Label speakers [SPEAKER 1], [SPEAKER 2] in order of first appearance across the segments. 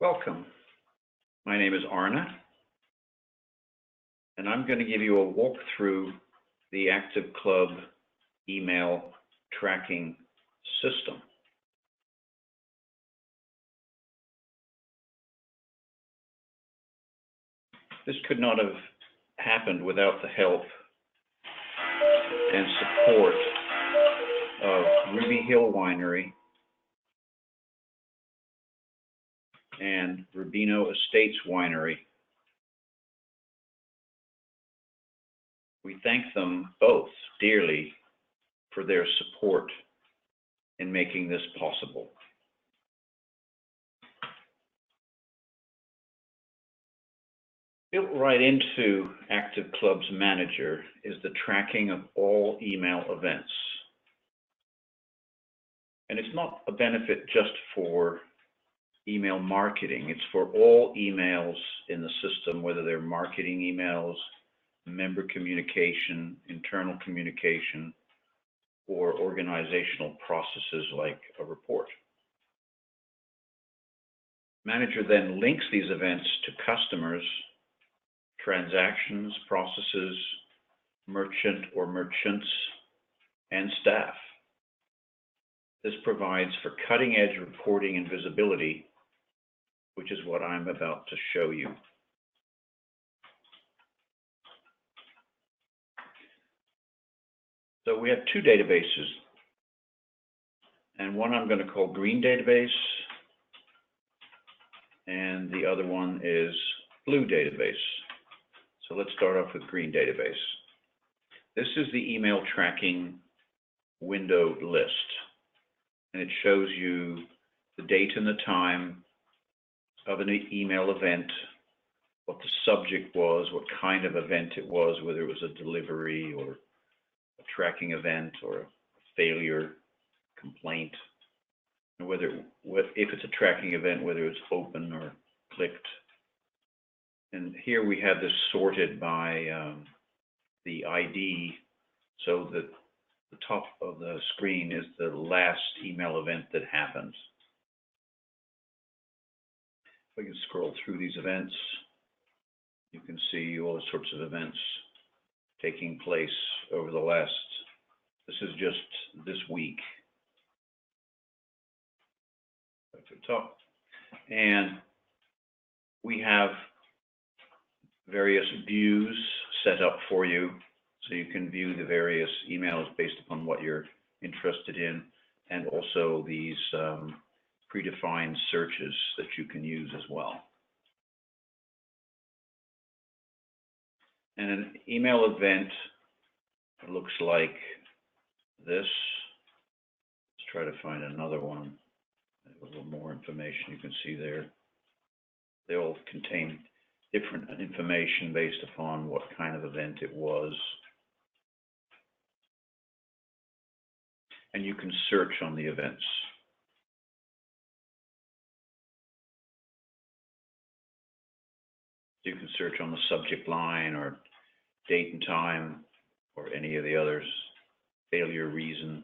[SPEAKER 1] Welcome. My name is Arne, and I'm going to give you a walkthrough the Active Club email tracking system. This could not have happened without the help and support of Ruby Hill Winery and Rubino Estates Winery. We thank them both dearly for their support in making this possible. Built right into Active Club's Manager is the tracking of all email events. And it's not a benefit just for email marketing. It's for all emails in the system, whether they're marketing emails, member communication, internal communication, or organizational processes like a report. Manager then links these events to customers, transactions, processes, merchant or merchants, and staff. This provides for cutting-edge reporting and visibility, which is what I'm about to show you. So we have two databases, and one I'm going to call Green Database, and the other one is Blue Database. So let's start off with Green Database. This is the email tracking window list, and it shows you the date and the time of an email event, what the subject was, what kind of event it was, whether it was a delivery or a tracking event or a failure complaint, and if it's a tracking event, whether it's open or clicked. And here we have this sorted by the ID, so that the top of the screen is the last email event that happened. If I can scroll through these events, you can see all sorts of events taking place over the last, this is just this week. Back to the top. And we have various views set up for you, so you can view the various emails based upon what you're interested in, and also these predefined searches that you can use as well. And an email event looks like this. Let's try to find another one. A little more information you can see there. They all contain different information based upon what kind of event it was. And you can search on the events. You can search on the subject line or date and time or any of the others, failure reason,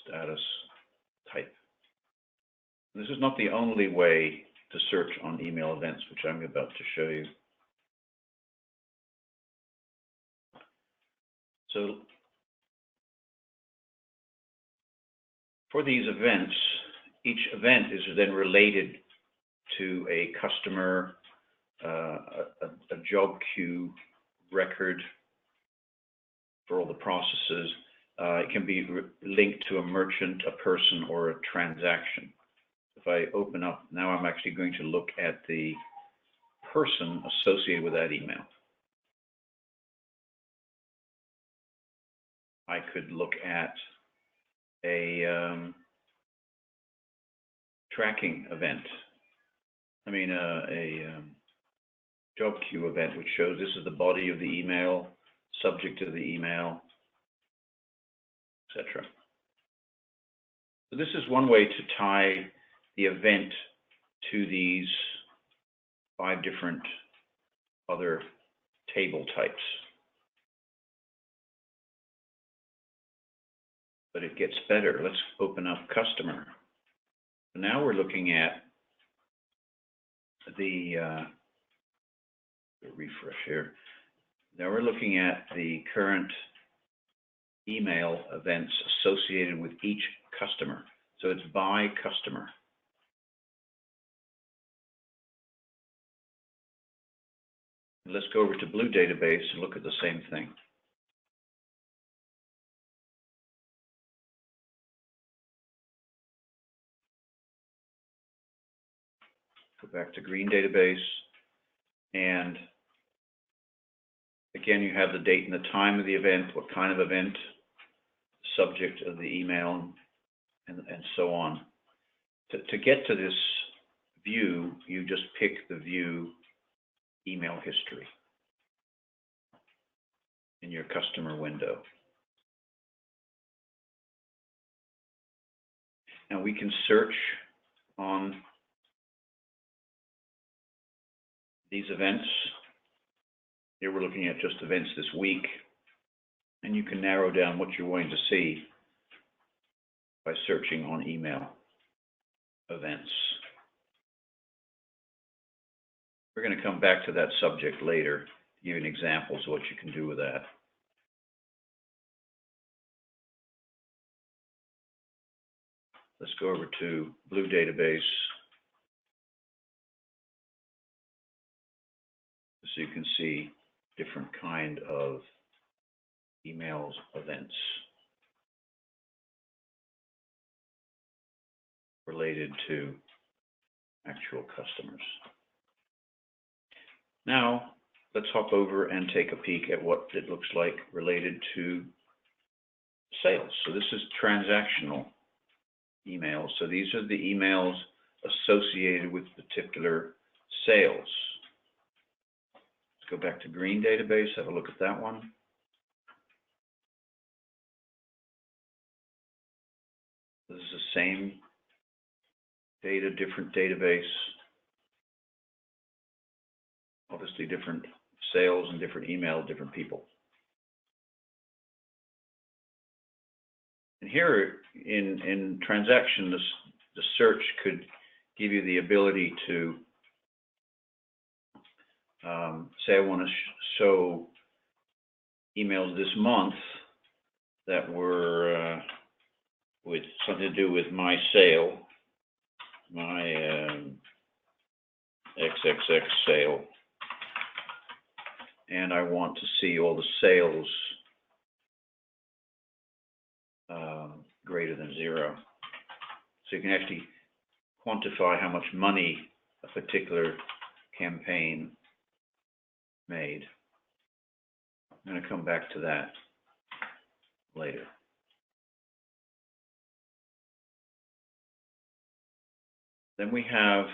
[SPEAKER 1] status, type. This is not the only way to search on email events, which I'm about to show you. So for these events, each event is then related to a customer, a job queue record for all the processes. It can be linked to a merchant, a person, or a transaction. If I open up, now I'm actually going to look at the person associated with that email. I could look at a tracking event. I mean, a job queue event, which shows this is the body of the email, subject of the email, etc. So this is one way to tie the event to these 5 different other table types. But it gets better. Let's open up customer. So now we're looking at the refresh here. Now we're looking at the current email events associated with each customer. So it's by customer. Let's go over to Blue Database and look at the same thing. Go back to Green Database, and again, you have the date and the time of the event, what kind of event, subject of the email, and so on. To get to this view, you just pick the view email history in your customer window. Now we can search on these events. Here we're looking at just events this week, and you can narrow down what you're wanting to see by searching on email events. We're going to come back to that subject later to give you examples of what you can do with that. Let's go over to Blue Database so you can see different kind of emails events related to actual customers. Now, let's hop over and take a peek at what it looks like related to sales. So this is transactional emails. So these are the emails associated with particular sales. Let's go back to Green Database, have a look at that one. This is the same data, different database. Obviously different sales and different email, different people. And here in transaction, the search could give you the ability to say I want to show emails this month that were with something to do with my sale, my XXX sale, and I want to see all the sales greater than 0. So you can actually quantify how much money a particular campaign made. I'm going to come back to that later. Then we have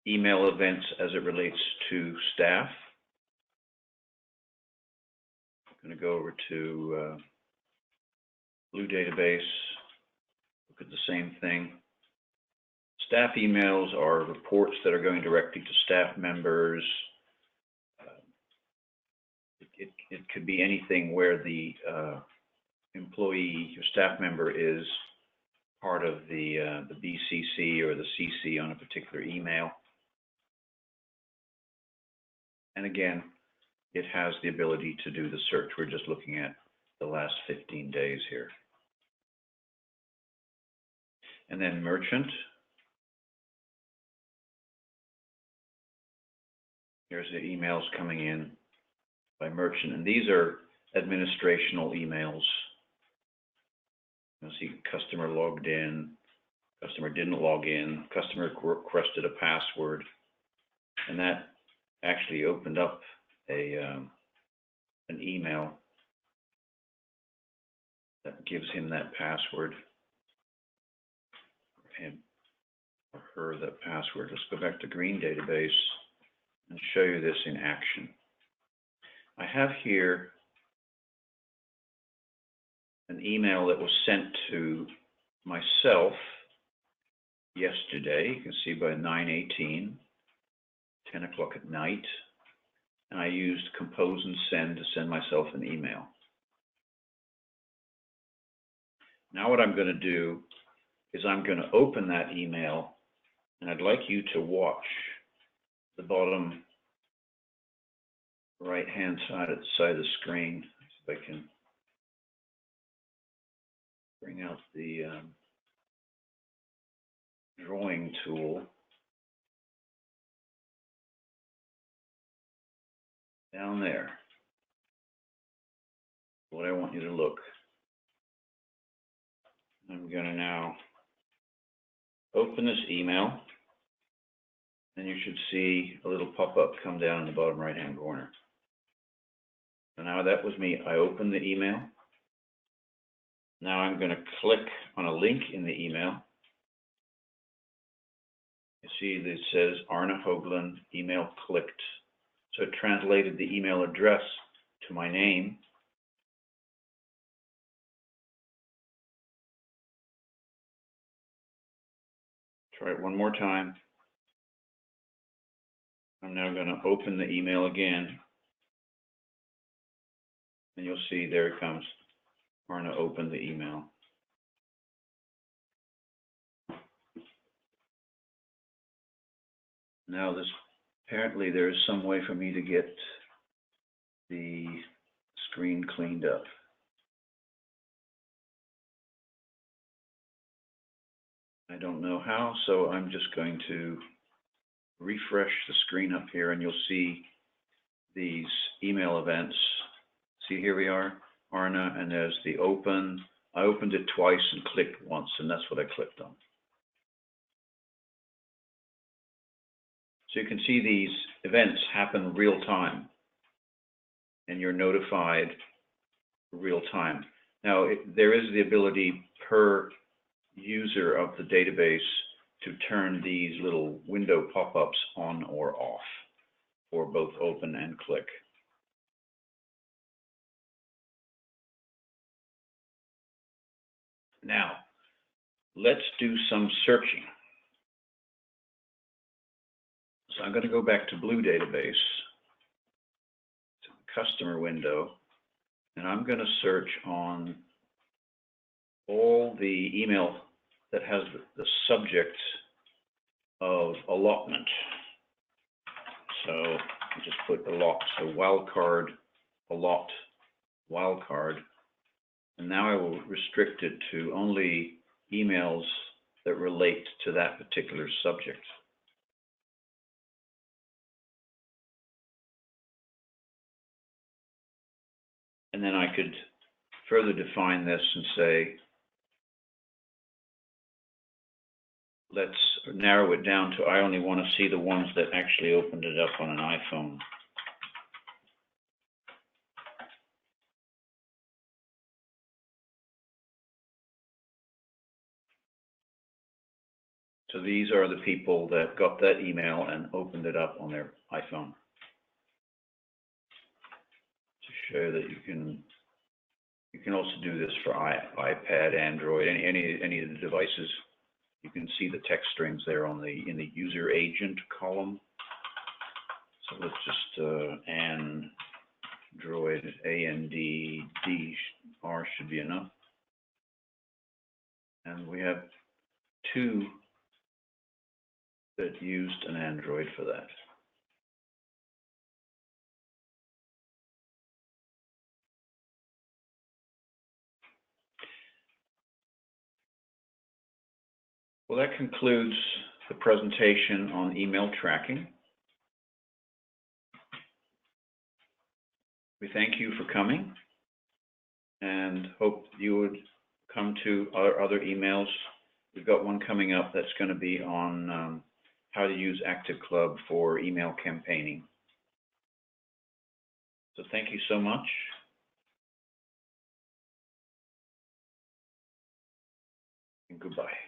[SPEAKER 1] email events as it relates to staff. I'm going to go over to Blue Database, look at the same thing. Staff emails are reports that are going directly to staff members. It could be anything where the employee, your staff member, is part of the BCC or the CC on a particular email. And again, it has the ability to do the search. We're just looking at the last 15 days here. And then merchant. Here's the emails coming in by merchant. And these are administrational emails. You'll see customer logged in, customer didn't log in, customer requested a password. And that actually opened up an email that gives him that password, him or her that password. Let's go back to Green Database and show you this in action. I have here an email that was sent to myself yesterday. You can see by 9/18, 10 o'clock at night. And I used Compose and Send to send myself an email. Now what I'm going to do is I'm going to open that email And I'd like you to watch the bottom right-hand side of the screen. See if I can bring out the drawing tool. Down there, what I want you to look. I'm going to now open this email, and you should see a little pop-up come down in the bottom right-hand corner. So now that was me. I opened the email. Now I'm going to click on a link in the email. You see that it says Arne Hoagland, email clicked. So it translated the email address to my name. Try it one more time. I'm now going to open the email again. And you'll see there it comes. Arne opened the email. Now apparently there is some way for me to get the screen cleaned up. I don't know how, so I'm just going to refresh the screen up here, and you'll see these email events. See, here we are, Arne, and there's the open. I opened it twice and clicked once, and that's what I clicked on. So you can see these events happen real time, and you're notified real time. Now, there is the ability per user of the database to turn these little window pop-ups on or off for both open and click. Now, let's do some searching. So I'm going to go back to Blue Database, to the customer window, and I'm going to search on all the email that has the subject of allotment. So I just put allot, so wildcard, allot, wildcard, and now I will restrict it to only emails that relate to that particular subject. And then I could further define this and say, let's narrow it down to I only want to see the ones that actually opened it up on an iPhone. So these are the people that got that email and opened it up on their iPhone. To show that you can also do this for iPad, Android, any of the devices. You can see the text strings there in the user agent column. So let's just Android, A-N-D-D-R should be enough. And we have 2 that used an Android for that. Well, that concludes the presentation on email tracking. We thank you for coming and hope you would come to our other emails. We've got one coming up that's going to be on how to use ActiveClub for email campaigning. So thank you so much. And goodbye.